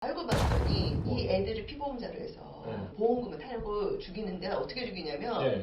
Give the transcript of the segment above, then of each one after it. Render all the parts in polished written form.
알고 봤더니 이 애들을 피보험자로 해서 네. 보험금을 타려고 죽이는데 어떻게 죽이냐면 네.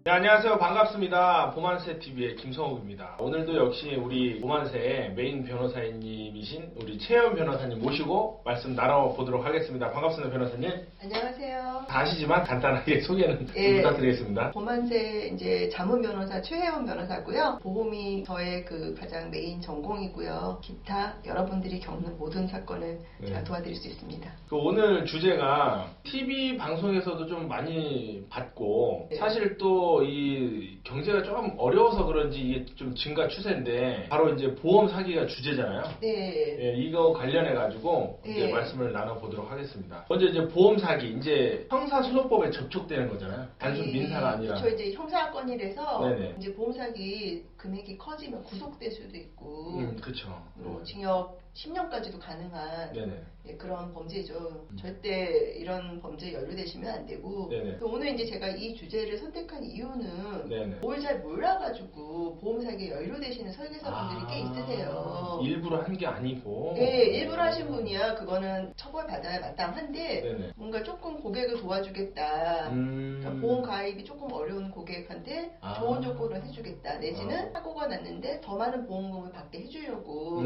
네, 안녕하세요. 반갑습니다. 보만세TV의 김성욱입니다. 오늘도 역시 우리 보만세의 메인 변호사님이신 우리 최현 변호사님 모시고 말씀 나눠보도록 하겠습니다. 반갑습니다, 변호사님. 안녕하세요. 다 아시지만 간단하게 소개는 좀 예. 부탁드리겠습니다. 보만세 이제 자문 변호사 최혜원 변호사고요. 보험이 저의 그 가장 메인 전공이고요. 기타 여러분들이 겪는 모든 사건을 제가 네. 도와드릴 수 있습니다. 오늘 주제가 TV 방송에서도 좀 많이 봤고, 네. 사실 또 이 경제가 조금 어려워서 그런지 이게 좀 증가 추세인데, 바로 이제 보험 사기가 주제잖아요. 네. 예, 이거 관련해가지고 이제 네. 말씀을 나눠보도록 하겠습니다. 먼저 이제 보험 사기, 이제 형사소송법에 접촉되는 거잖아요. 단순 민사가 아니라. 저 이제 형사건이라서 네네. 이제 보험 사기 금액이 커지면 구속될 수도 있고 그쵸. 뭐 징역 10년까지도 가능한 네네. 예, 그런 범죄죠. 절대 이런 범죄에 연루되시면 안 되고. 네네. 오늘 이제 제가 이 주제를 선택한 이유는 네네. 뭘 잘 몰라가지고 보험 사기에 연루되시는 설계사분들이 꽤 있으세요. 일부러 한 게 아니고. 네, 일부러 하신 분이야 그거는 처벌받아야 마땅한데 네네. 뭔가 조금 고객을 도와주겠다. 그러니까 보험 가입이 조금 어려운 고객한테 아. 좋은 조건을 해주겠다. 내지는 사고가 났는데 더 많은 보험금을 받게 해주려고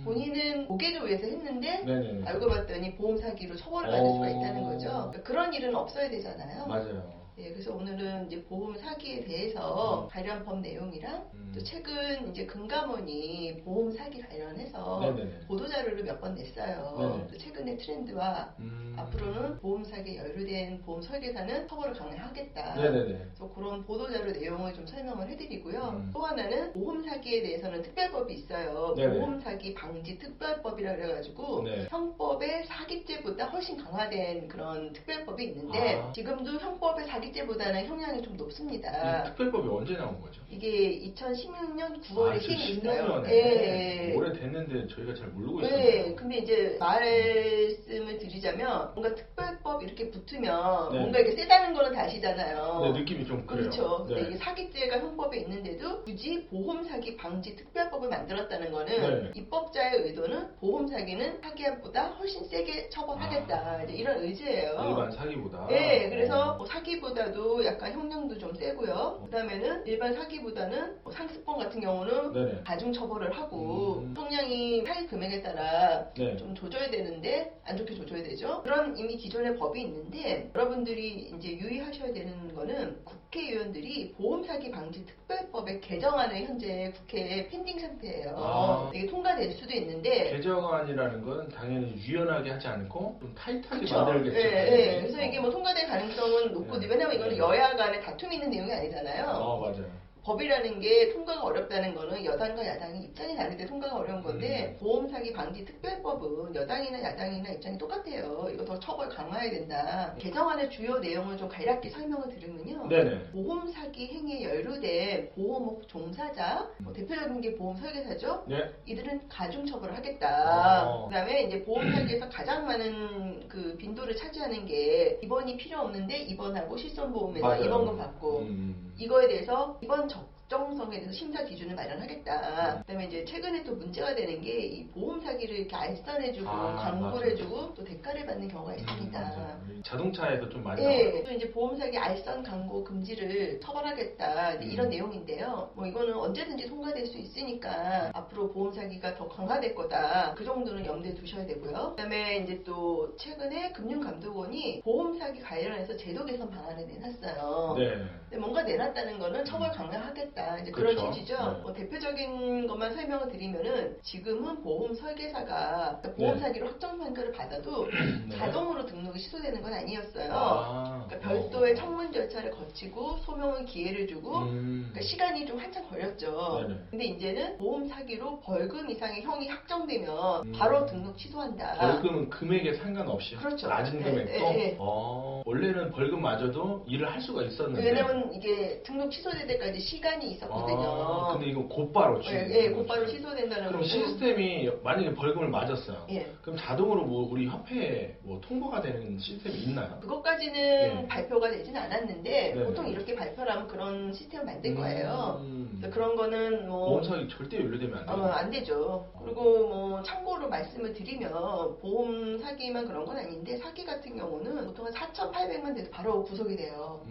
본인은 고객을 위해서 했는데 네네. 알고 봤더니 보험 사기로 처벌을 받을 수가 있다는 거죠. 그러니까 그런 일은 없어야 되잖아요. 맞아요. 예, 그래서 오늘은 이제 보험 사기에 대해서 관련 법 내용이랑 또 최근 이제 금감원이 보험 사기 관련해서 네네네. 보도 자료를 몇 번 냈어요. 네네. 또 최근의 트렌드와 앞으로는 보험 사기에 연루된 보험 설계사는 처벌을 강화하겠다. 네네네. 그래서 그런 보도 자료 내용을 좀 설명을 해드리고요. 음. 또 하나는 보험 사기에 대해서는 특별법이 있어요. 네네. 보험 사기 방지 특별법이라 그래가지고 네. 형법의 사기죄보다 훨씬 강화된 그런 특별법이 있는데 지금도 형법의 사기죄보다는 형량이 좀 이 높습니다. 특별법이 언제 나온 거죠? 이게 2016년 9월에 시행됐어요. 16년에 예. 오래됐는데 저희가 잘 모르고 네, 있었네요. 근데 이제 말씀을 드리자면 뭔가 특별법 이렇게 붙으면 네. 뭔가 이렇게 세다는 거는 다 아시잖아요. 네, 느낌이 좀 그래요. 그렇죠. 근데 네. 이게 사기죄가 형법에 있는데도 굳이 보험 사기 방지 특별법을 만들었다는 거는 네. 입법자의 의도는 보험 사기는 사기보다 훨씬 세게 처벌하겠다. 이제 이런 의지예요. 일반 사기보다. 네, 그래서 뭐 사기보다도 약간 형량도 좀 세고요. 그다음에는 일반 사기보다는 뭐 상습범 같은 경우는 네네. 가중 처벌을 하고 형량이 사기 금액에 따라 네. 좀 조져야 되는데 안 좋게 조져야 되죠. 그런 이미 기존의 법이 있는데 여러분들이 이제 유의하셔야 되는 거는 국회의원들이 보험 사기 방지 특별법의 개정안을 현재 국회에 펜딩 상태예요. 이게 통과될 수도 있는데 개정안이라는 건 당연히 유연하게 하지 않고 좀 타이트하게 그쵸. 만들겠죠. 예, 예. 그래서 이게 뭐 통과될 가능성은 높고, 네. 왜냐면 이거는 네. 여야 간에 다툼이 있는 내용이 아니잖아요. 맞아요. 법이라는 게 통과가 어렵다는 거는 여당과 야당이 입장이 다를 때 통과가 어려운 건데 보험 사기 방지 특별법은 여당이나 야당이나 입장이 똑같아요. 이거 더 처벌 강화해야 된다. 개정안의 주요 내용을 좀 간략히 설명을 드리면요. 네네. 보험 사기 행위에 연루된 보험업 종사자, 뭐 대표적인 게 보험 설계사죠. 네. 이들은 가중 처벌을 하겠다. 어. 그다음에 이제 보험 사기에서 가장 많은 그 빈도를 차지하는 게 입원이 필요 없는데 입원하고 실손보험에서 맞아요. 입원금 받고 이거에 대해서 입원 적정성에 대해서 심사 기준을 마련하겠다. 그다음에 이제 최근에 또 문제가 되는 게 이 보험 사기를 이렇게 알선해주고 광고를 맞아요. 해주고 또 대가를 받는 경우가 있습니다. 맞아요. 자동차에도 좀 많이 예, 나와요. 또 이제 보험 사기 알선 광고 금지를 처벌하겠다. 이제 이런 내용인데요. 뭐 이거는 언제든지 통과될 수 있으니까 앞으로 보험 사기가 더 강화될 거다. 그 정도는 염두에 두셔야 되고요. 그다음에 이제 또 최근에 금융감독원이 보험 사기 관련해서 제도 개선 방안을 내놨어요. 네. 근데 뭔가 내놨다는 거는 처벌 강화하겠다. 이제 그렇죠. 그런 취지죠. 네. 뭐 대표적인 것만 설명을 드리면은 지금은 보험 설계사가 보험 네. 사기로 확정 판결을 받아도 네. 자동으로 등록이 취소되는 건 아니었어요. 아. 그러니까 별도의 청문 절차를 거치고 소명의 기회를 주고 그러니까 시간이 좀 한참 걸렸죠. 네네. 근데 이제는 보험 사기로 벌금 이상의 형이 확정되면 바로 등록 취소한다. 벌금은 금액에 상관없이 그렇죠. 낮은 네, 금액도 네, 네. 원래는 벌금마저도 일을 할 수가 있었는데 왜냐면 물론 이게 등록 취소될 때까지 시간이 있었거든요. 근데 이거 곧바로 예, 곧바로 취소된다는 그럼 거고. 시스템이 만약에 벌금을 맞았어요. 예. 그럼 자동으로 뭐 우리 협회에 뭐 통보가 되는 시스템이 있나요? 그것까지는 예. 발표가 되진 않았는데 네네. 보통 이렇게 발표를 하면 그런 시스템을 만들 거예요. 그래서 그런 거는 뭐 보험사기 절대 연루되면 안 돼요. 안 되죠. 그리고 뭐 참고로 말씀을 드리면 보험 사기만 그런 건 아닌데 사기 같은 경우는 보통 한 4,800만 돼도 바로 구속이 돼요.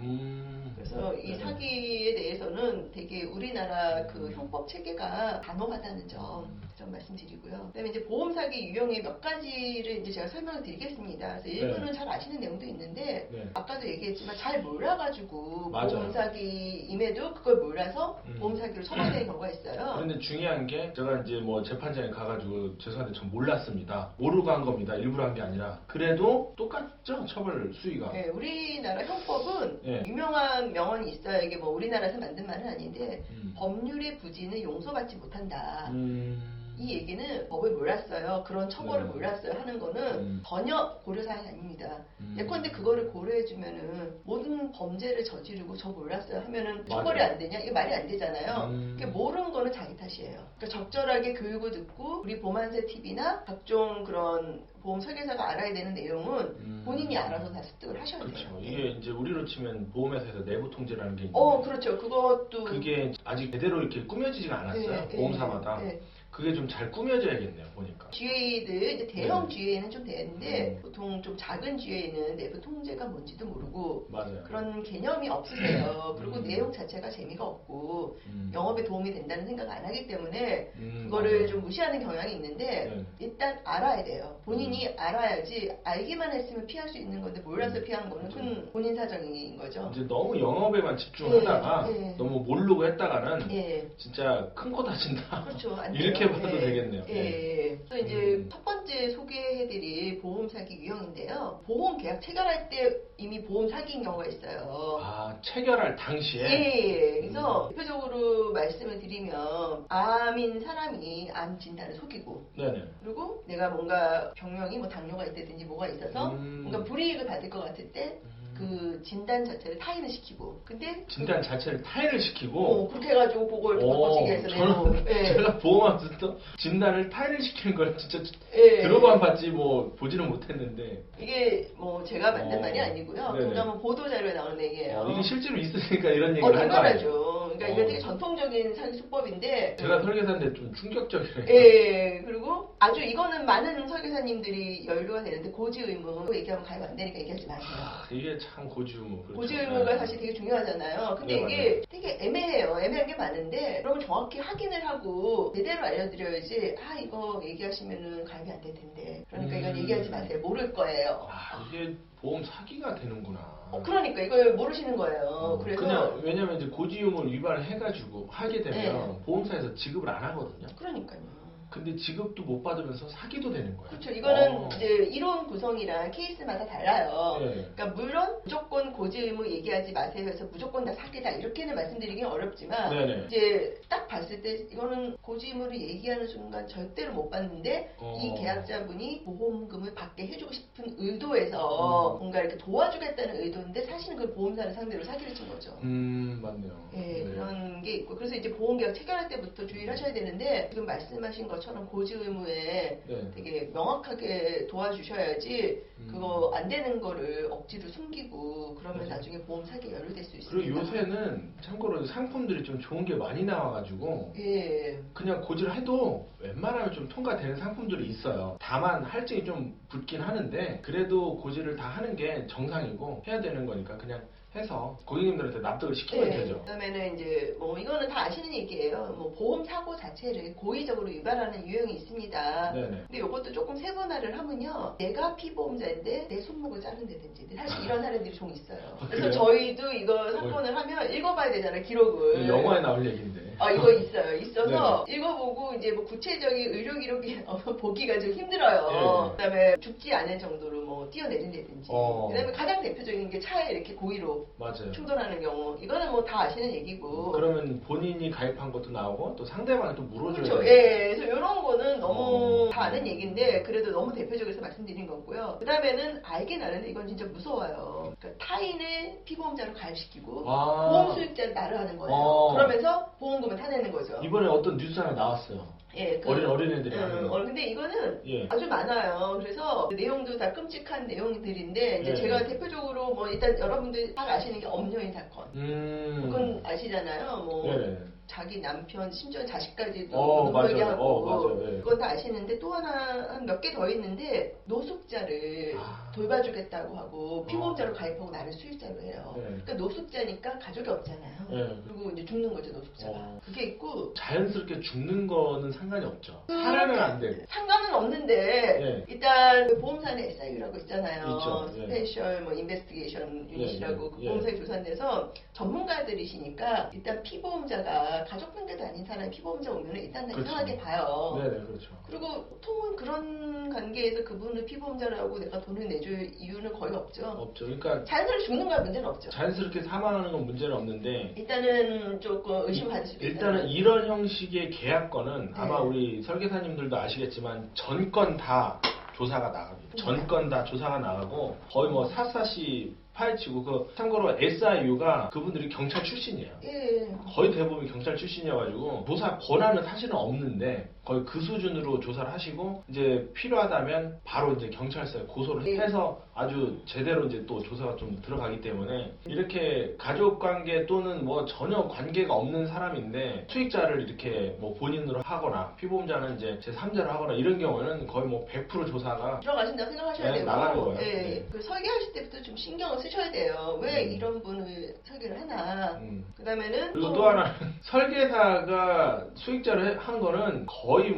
그래서 이 네네. 사기에 대해서는 되게 우리나라 그 형법 체계가 단호하다는 점 말씀드리고요. 그다음에 이제 보험 사기 유형의 몇 가지를 이제 제가 설명을 드리겠습니다. 그래서 일부는 네. 잘 아시는 내용도 있는데 네. 아까도 얘기했지만 잘 몰라가지고 맞아요. 보험 사기임에도 그걸 몰라서 보험 사기로 처벌되는 경우가 있어요. 그런데 중요한 게 제가 이제 뭐 재판장에 가가지고 죄송한데 전 몰랐습니다. 모르고 한 겁니다. 일부러 한 게 아니라. 그래도 똑같죠? 처벌 수위가. 네, 우리나라 형법은 네. 유명한 명언이 있어요. 이게 뭐 우리나라에서 만든 말은 아닌데 음. 법률의 부지는 용서받지 못한다. 음. 이 얘기는 법을 몰랐어요. 그런 처벌을 네. 몰랐어요 하는 거는 전혀 고려사항이 아닙니다. 예컨대 그거를 고려해주면은 모든 범죄를 저지르고 저 몰랐어요 하면은 처벌이 맞아요. 안 되냐? 이게 말이 안 되잖아요. 그러니까 모르는 거는 자기 탓이에요. 그러니까 적절하게 교육을 듣고 우리 보만세 TV나 각종 그런 보험 설계사가 알아야 되는 내용은 본인이 알아서 다 습득을 하셔야 돼요. 그렇죠. 이게 이제 우리로 치면 보험회사에서 내부 통제라는 게 있는데 그렇죠. 그것도 그게 아직 제대로 이렇게 꾸며지지가 않았어요. 네, 보험사마다. 네. 그게 좀 잘 꾸며져야겠네요. 보니까. GA들 이제 대형 네. GA는 좀 되는데 보통 좀 작은 GA는 내부 통제가 뭔지도 모르고 맞아요. 그런 개념이 없으세요. 그리고 내용 자체가 재미가 없고 영업에 도움이 된다는 생각 안 하기 때문에 그거를 맞아요. 좀 무시하는 경향이 있는데 네. 일단 알아야 돼요. 본인이 알아야지 알기만 했으면 피할 수 있는 건데 몰라서 피한 거는 큰 본인 사정인 거죠. 이제 너무 영업에만 집중하다가 예. 너무 모르고 했다가는 예. 진짜 큰 코 다친다. 그렇죠. 안 이렇게 돼요. 봐도 예. 되겠네요. 예. 또 이제 첫 번째 소개해드릴 보험 사기 유형인데요. 보험 계약 체결할 때 이미 보험 사기인 경우가 있어요. 아, 체결할 당시에? 예. 그래서 대표적으로 말씀을 드리면 암인 사람이 암 진단을 속이고 네네. 그리고 내가 뭔가 병명이 뭐 당뇨가 있다든지 뭐가 있어서 뭔가 불이익을 받을 것 같을 때 그 진단 자체를 타인을 시키고 근데 진단 자체를 타인을 시키고 그렇게 해가지고 그걸 바꿔치기 해서 내고 제가 보험하면서 진단을 타인을 시키는 걸 진짜 예. 들어만 봤지 뭐 보지는 못했는데 이게 뭐 제가 만든 말이 아니고요. 네네. 그러면 보도 자료에 나오는 얘기예요. 이게 실제로 있으니까 이런 얘기를 한 거 아니에요? 당연하죠. 그러니까 이게 되게 전통적인 사기 수법인데 제가 설계사인데 좀 충격적이에요. 예, 그리고 아주 이거는 많은 설계사님들이 연루가 되는데 고지 의무 얘기하면 가입 안 되니까 얘기하지 마세요. 이게 참 고지의무. 그렇죠. 고지 의무가 사실 되게 중요하잖아요. 근데 네, 이게 되게 애매해요. 애매한 게 많은데 그러면 정확히 확인을 하고 제대로 알려드려야지 이거 얘기하시면은 가입이 안 될 텐데 그러니까 이건 얘기하지 마세요. 모를 거예요. 이게 보험 사기가 되는구나. 그러니까 이걸 모르시는 거예요. 그래서 그냥 왜냐면 이제 고지의무를 위반을 해가지고 하게 되면 네. 보험사에서 지급을 안 하거든요. 그러니까요. 근데 지급도 못 받으면서 사기도 되는 거예요. 그렇죠. 이거는 이제 이론 구성이랑 케이스마다 달라요. 네. 그러니까 물론 무조건 고지 의무 얘기하지 마세요 해서 무조건 다 사기다 이렇게는 말씀드리긴 어렵지만 네네. 이제 딱 봤을 때 이거는 고지 의무를 얘기하는 순간 절대로 못 받는데 이 계약자분이 보험금을 받게 해주고 싶은 의도에서 뭔가 이렇게 도와주겠다는 의도인데 사실은 그 보험사를 상대로 사기를 친 거죠. 맞네요. 예, 네. 그런 게 있고 그래서 이제 보험계약 체결할 때부터 주의를 하셔야 되는데 지금 말씀하신 것처럼 고지 의무에 네. 되게 명확하게 도와주셔야지 그거 안 되는 거를 억지로 숨기고 그러면 맞아요. 나중에 보험 사기에 연루될 수 있습니다. 그리고 요새는 참고로 상품들이 좀 좋은 게 많이 나와가지고 예. 그냥 고지를 해도 웬만하면 좀 통과되는 상품들이 있어요. 다만 할증이 좀 붙긴 하는데 그래도 고지를 다 하는 게 정상이고 해야 되는 거니까 그냥 해서 고객님들한테 납득을 시키면 되죠. 그다음에는 이제 뭐 이거는 다 아시는 얘기예요. 뭐 보험 사고 자체를 고의적으로 유발하는 유형이 있습니다. 네네. 근데 이것도 조금 세분화를 하면요. 내가 피보험자인데 내 손목을 자른다든지 사실 이런 사례들이 좀 있어요. 그래서 그래요? 저희도 이거 사건을 하면 읽어봐야 되잖아요. 기록을. 영화에 나올 얘기인데. 이거 있어요. 있어서 읽어보고 이제 뭐 구체적인 의료 기록이 보기가 좀 힘들어요. 그다음에 죽지 않을 정도로 뭐 뛰어내린다든지. 그다음에 가장 대표적인 게 차에 이렇게 고의로 맞아요. 충돌하는 경우. 이거는 뭐 다 아시는 얘기고. 그러면 본인이 가입한 것도 나오고 또 상대방이 또 물어줘야 그렇죠. 돼요. 예, 그래서 이런 거는 너무 어. 다 아는 얘기인데 그래도 너무 대표적으로 해서 말씀드린 거고요. 그 다음에는 알긴 아는데 이건 진짜 무서워요. 그러니까 타인을 피보험자로 가입시키고 아. 보험 수익자를 나를 하는 거예요. 어. 그러면서 보험금을 타내는 거죠. 이번에 어떤 뉴스 하나 나왔어요. 예, 어린애들이 하는 거. 근데 이거는 예. 아주 많아요. 그래서 그 내용도 다 끔찍한 내용들인데 이제 예. 제가 대표적으로 뭐 일단 여러분들 잘 아시는 게 엄여인 사건. 그건 아시잖아요. 뭐 네네. 자기 남편, 심지어 자식까지도 맞아요. 눈물게 하고 맞아요. 예. 그건 다 아시는데 또 하나 한 몇 개 더 있는데 노숙자를 돌봐주겠다고 하고 피보험자로 가입하고 나를 수익자로 해요. 네. 그러니까 노숙자니까 가족이 없잖아요. 네. 그리고 이제 죽는 거죠 노숙자가. 그게 있고 자연스럽게 죽는 거는 상관이 없죠. 살아는 안 되고. 상관은 없는데 예. 일단 그 보험사는 SIU라고 있잖아요. 있죠. 예. 스페셜 뭐 인베스티게이션 유닛이라고 예. 그 예. 보험사에 조사돼서 전문가들이시니까 일단 피보험자가 가족 관계도 아닌 사람이 피보험자 오면 일단 다 그렇죠. 이상하게 봐요. 네네 그렇죠. 그리고 보통은 그런 관계에서 그분을 피보험자라고 내가 돈을 내줄 이유는 거의 없죠. 없죠. 그러니까 자연스럽게 죽는 건 문제는 없죠. 자연스럽게 사망하는 건 문제는 없는데 일단은 조금 의심받을 수도 있어요. 일단은 이런 형식의 계약건은 네. 아마 우리 설계사님들도 아시겠지만 전건 다 조사가 나갑니다. 전건 다 조사가 나가고 거의 뭐 샅샅이 파헤치고 그 참고로 SIU가 그분들이 경찰 출신이에요. 예. 거의 대부분 경찰 출신이어가지고 조사 권한은 사실은 없는데 거의 그 수준으로 조사를 하시고 이제 필요하다면 바로 이제 경찰서에 고소를 네. 해서 아주 제대로 이제 또 조사가 좀 들어가기 때문에 이렇게 가족 관계 또는 뭐 전혀 관계가 없는 사람인데 수익자를 이렇게 뭐 본인으로 하거나 피보험자는 이제 제3자를 하거나 이런 경우에는 거의 뭐 100% 조사가 들어가신다고 생각하셔야 네, 되고 나가는 거예요. 예. 네. 그 설계하실 때부터 좀 신경을 쓰셔야 돼요. 왜 이런 분을 설계를 하나. 그다음에는 그리고 또 하나는 설계사가 수익자를 한 거는 거의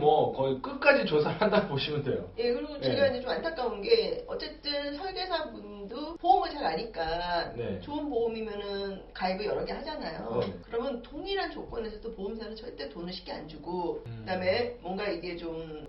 끝까지 조사를 한다고 보시면 돼요. 예, 그리고 제가 이제 좀 안타까운 게 어쨌든 설계사분도 보험을 잘 아니까 네. 좋은 보험이면은 가입을 여러 개 하잖아요. 네. 그러면 동일한 조건에서도 보험사는 절대 돈을 쉽게 안 주고 그다음에 뭔가 이게 좀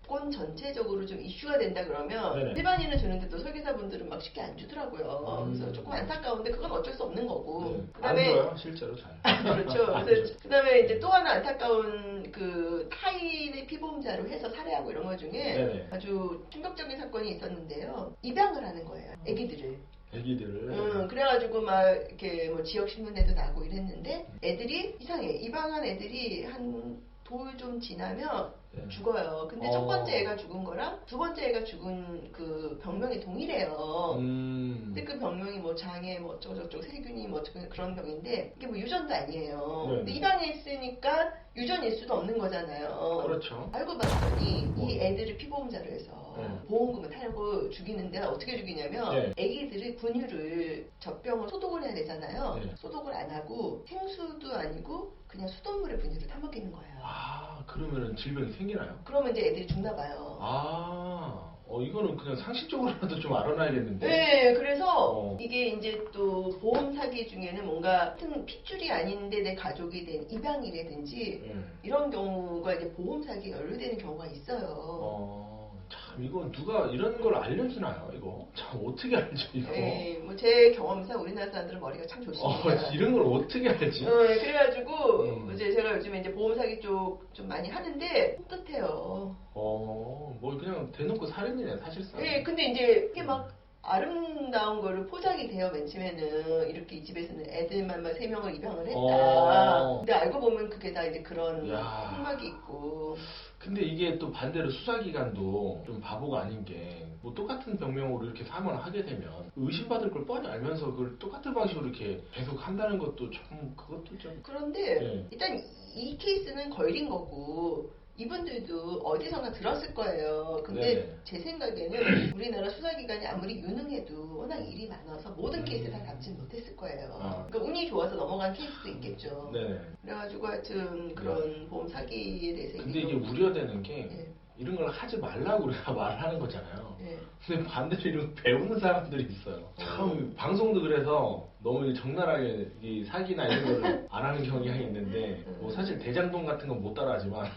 권 전체적으로 좀 이슈가 된다 그러면 네네. 일반인은 주는데 또 설계사분들은 막 쉽게 안 주더라고요. 그래서 조금 안타까운데 그건 어쩔 수 없는 거고. 네. 안 그다음에 줘요 실제로 잘. 그렇죠. 안 그래서 줘요. 그다음에 이제 또 하나 안타까운 그 타인의 피보험자로 해서 살해하고 이런 것 중에 네네. 아주 충격적인 사건이 있었는데요. 입양을 하는 거예요. 아기들을. 애기들을. 그래가지고 막 이렇게 뭐 지역 신문에도 나고 이랬는데 애들이 이상해. 입양한 애들이 한 돌 좀 지나면 네. 죽어요. 근데 첫 번째 애가 죽은 거랑 두 번째 애가 죽은 그 병명이 동일해요. 근데 그 병명이 뭐 장애 뭐 어쩌고저쩌고 세균이 뭐 어쩌고 그런 병인데 이게 뭐 유전도 아니에요. 네. 근데 입양했으니까 유전일 수도 없는 거잖아요. 그렇죠. 알고 봤더니 이 애들을 피보험자로 해서 네. 보험금을 타려고 죽이는데 어떻게 죽이냐면 네. 애기들의 분유를 젖병을 소독을 해야 되잖아요. 네. 소독을 안 하고 생수도 아니고 그냥 수돗물에 분유를 타먹이는 거예요. 아 그러면은 질병이 생기나요? 그러면 이제 애들이 죽나 봐요. 이거는 그냥 상식적으로라도 좀 알아놔야겠는데. 네, 그래서 이게 이제 또 보험 사기 중에는 뭔가 같은 핏줄이 아닌데 내 가족이 된 입양이라든지 이런 경우가 이제 보험 사기에 연루되는 경우가 있어요. 참 이거 누가 이런 걸 알려주나요? 이거 참 어떻게 알죠 이거? 네, 뭐 제 경험상 우리나라 사람들은 머리가 참 좋습니다. 이런 걸 어떻게 알지? 그래가지고 이제 제가 요즘에 이제 보험 사기 쪽 좀 많이 하는데 끝해요. 뭐 그냥 대놓고 살인이네 사실상. 네, 근데 이제 이게 막 아름다운 거를 포장이 돼요. 맨 처음에는 이렇게 이 집에서는 애들만 3명을 입양을 했다. 근데 알고 보면 그게 다 이제 그런 흑막이 있고. 근데 이게 또 반대로 수사기관도 좀 바보가 아닌 게 뭐 똑같은 병명으로 이렇게 사망을 하게 되면 의심받을 걸 뻔히 알면서 그걸 똑같은 방식으로 이렇게 계속 한다는 것도 좀 그것도 좀. 그런데 일단 이 케이스는 걸린 거고 이분들도 어디선가 들었을 거예요. 근데 네네. 제 생각에는 우리나라 수사기관이 아무리 유능해도 워낙 일이 많아서 모든 케이스 다 잡지 못했을 거예요. 그러니까 운이 좋아서 넘어간 케이스도 있겠죠. 네네. 그래가지고 하여튼 그런 보험 사기에 대해서 근데 이게 우려되는 게 네. 이런 걸 하지 말라고 우리가 말하는 거잖아요. 네. 근데 반대로 이런 거 배우는 사람들이 있어요. 참 방송도 그래서 너무 적나라하게 이 사기나 이런 거를 안 하는 경향이 있는데 뭐 사실 대장동 같은 건 못 따라하지만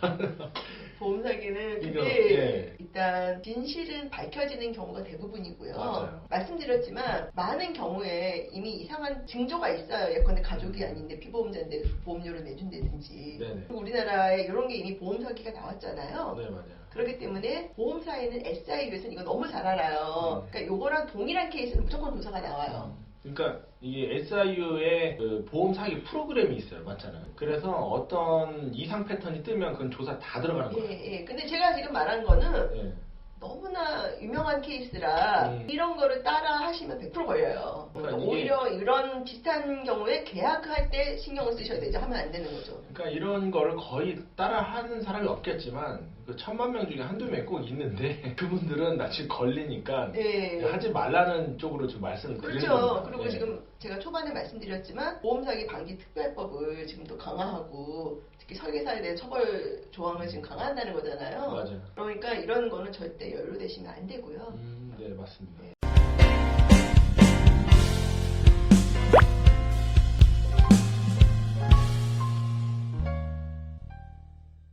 보험 사기는 이거, 그게 예. 일단 진실은 밝혀지는 경우가 대부분이고요. 맞아요. 말씀드렸지만 많은 경우에 이미 이상한 징조가 있어요. 예컨대 가족이 아닌데 피보험자인데 보험료를 내준다든지. 네네. 그리고 우리나라에 이런 게 이미 보험 사기가 나왔잖아요. 네, 맞아요. 그렇기 때문에 보험사에는 SIU에서는 이거 너무 잘 알아요. 그러니까 요거랑 동일한 케이스는 무조건 조사가 나와요. 그러니까 이게 SIU의 그 보험 사기 프로그램이 있어요. 맞잖아요. 그래서 어떤 이상 패턴이 뜨면 그건 조사 다 들어가는 거예요. 예, 예. 근데 제가 지금 말한 거는 예. 너무나 유명한 케이스라 이런 거를 따라 하시면 100% 걸려요. 그러니까 이게- 오히려 이런 비슷한 경우에 계약할 때 신경을 쓰셔야 되죠. 하면 안 되는 거죠. 그러니까 이런 거를 거의 따라 하는 사람이 없겠지만 그 1000만 명 중에 한두 명 꼭 있는데 그분들은 나중에 걸리니까 네. 하지 말라는 쪽으로 좀 말씀을 드리는 그렇죠. 겁니다. 그리고 예. 지금 제가 초반에 말씀드렸지만 보험사기 방지 특별법을 지금 또 강화하고 특히 설계사에 대해 처벌 조항을 지금 강화한다는 거잖아요. 맞아요. 그러니까 이런 거는 절대 연루되시면 안 되고요. 네, 맞습니다. 네.